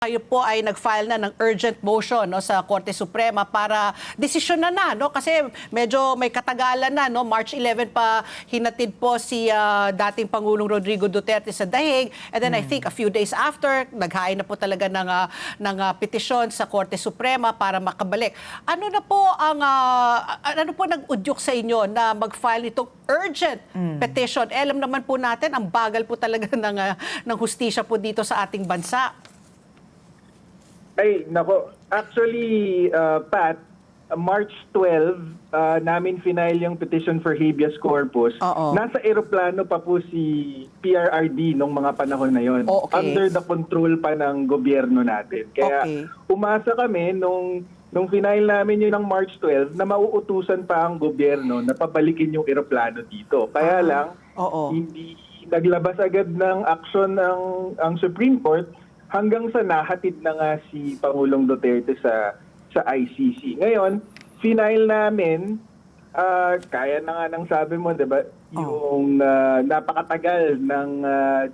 kayo po ay nag-file na ng urgent motion, no, sa Korte Suprema para desisyon na, no? Kasi medyo may katagalan na, no? March 11 pa hinatid po si dating Pangulong Rodrigo Duterte sa dahig. And then I think a few days after, naghain na po talaga ng petisyon sa Korte Suprema para makabalik. Ano na po ang ano po nag-udyok sa inyo na mag-file nitong urgent petition? Alam naman po natin, ang bagal po talaga ng hustisya po dito sa ating bansa. Ay, nako. Actually, Pat, March 12, namin final yung petition for habeas corpus. Nasa eroplano pa po si PRRD nung mga panahon na yon. Under the control pa ng gobyerno natin. Kaya umasa kami nung final namin yun ng March 12 na mauutusan pa ang gobyerno na pabalikin yung eroplano dito. Kaya lang, hindi naglabas agad ng aksyon ang Supreme Court hanggang sa nahatid na nga si Pangulong Duterte sa ICC. Ngayon, final namin, kaya na nga ng sabi mo, diba, yung napakatagal ng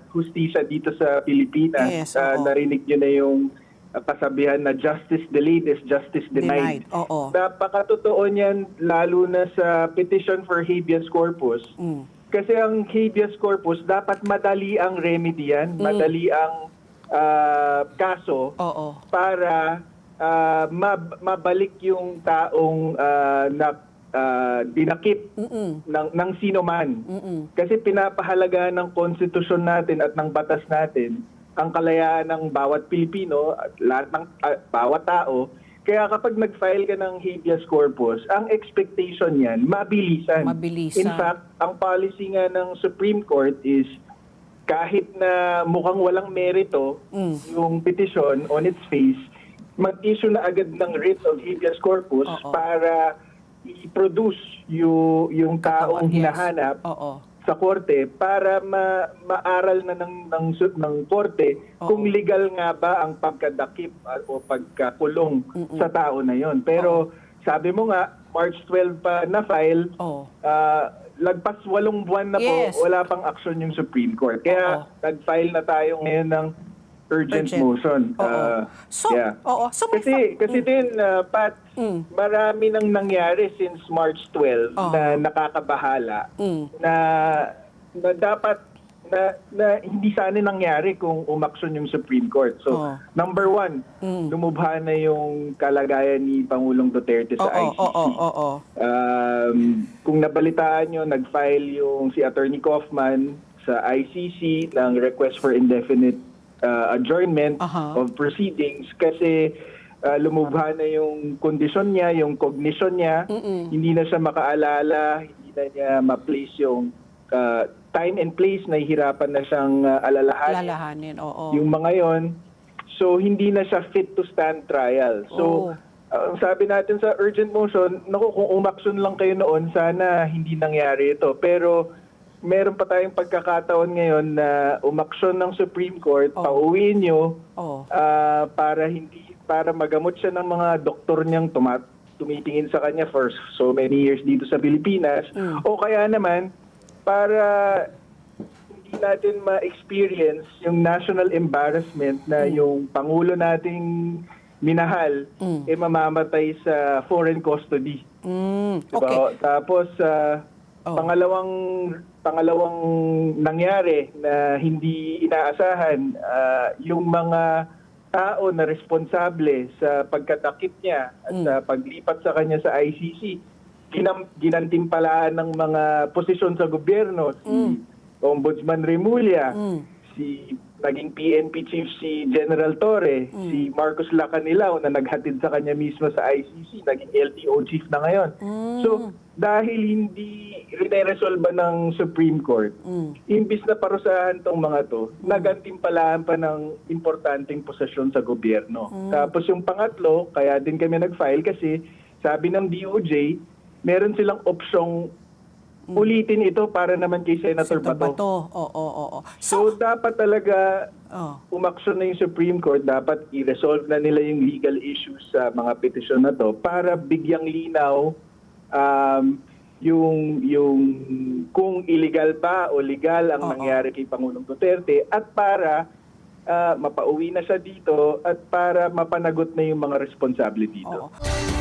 hustisya dito sa Pilipinas. Yes, narinig nyo na yung kasabihan na justice delayed is justice denied. Napakatotoo niyan, lalo na sa petition for habeas corpus. Kasi ang habeas corpus, dapat madali ang remedy yan, madali ang kaso para mabalik yung taong dinakip ng sino man. Kasi pinapahalaga ng konstitusyon natin at ng batas natin ang kalayaan ng bawat Pilipino at lahat ng bawat tao. Kaya kapag nag-file ka ng habeas corpus, ang expectation niyan, mabilisan. In fact, ang policy nga ng Supreme Court is kahit na mukhang walang merito yung petition on its face, mag-issue na agad ng writ of habeas corpus para i-produce yung taong hinahanap sa korte para maaral na ng korte kung legal nga ba ang pagkadakip o pagkakulong sa tao na yon. Pero sabi mo nga, March 12 pa na-file, lagpas 8 buwan na po, wala pang aksyon yung Supreme Court. Kaya nag-file na tayo ngayon ng urgent motion. Kasi din, Pat, marami nang nangyari since March 12 na nakakabahala na dapat na hindi sana nangyari kung umaksyon yung Supreme Court. So, number 1, lumubha na yung kalagayan ni Pangulong Duterte sa ICC. Kung nabalitaan nyo, nag-file yung si Attorney Kaufman sa ICC ng request for indefinite adjournment of proceedings kasi lumubha na yung kondisyon niya, yung cognition niya, hindi na siya makaalala, hindi na niya ma-place yung time and place, nahihirapan na siyang alalahanin. Yung mga yon. So, hindi na siya fit to stand trial. So, sabi natin sa urgent motion, naku, kung umaksyon lang kayo noon, sana hindi nangyari ito. Pero, meron pa tayong pagkakataon ngayon na umaksyon ng Supreme Court, pauwiin nyo para magamot siya ng mga doktor niyang tumitingin sa kanya for so many years dito sa Pilipinas. O kaya naman, para hindi natin ma-experience yung national embarrassment na yung Pangulo nating minahal mamamatay sa foreign custody. Diba? Tapos, pangalawang nangyari na hindi inaasahan, yung mga tao na responsable sa pagkatakip niya at sa paglipat sa kanya sa ICC, ginantimpalaan ng mga posisyon sa gobyerno, si Ombudsman Remulla, si naging PNP chief si General Torre, si Marcos Lacanilao na naghatid sa kanya mismo sa ICC, naging LTO chief na ngayon. So, dahil hindi rin-resolve ng Supreme Court, imbis na parusahan tong mga to, nagantimpalaan pa ng importanteng posisyon sa gobyerno. Tapos yung pangatlo, kaya din kami nag-file kasi sabi ng DOJ, meron silang opsyong ulitin ito para naman kay Senator Bato. So, dapat talaga umaksyon na yung Supreme Court, dapat i-resolve na nila yung legal issues sa mga petisyon na to para bigyang linaw yung kung illegal ba o legal ang nangyari kay Pangulong Duterte at para mapauwi na siya dito at para mapanagot na yung mga responsable dito. Oo.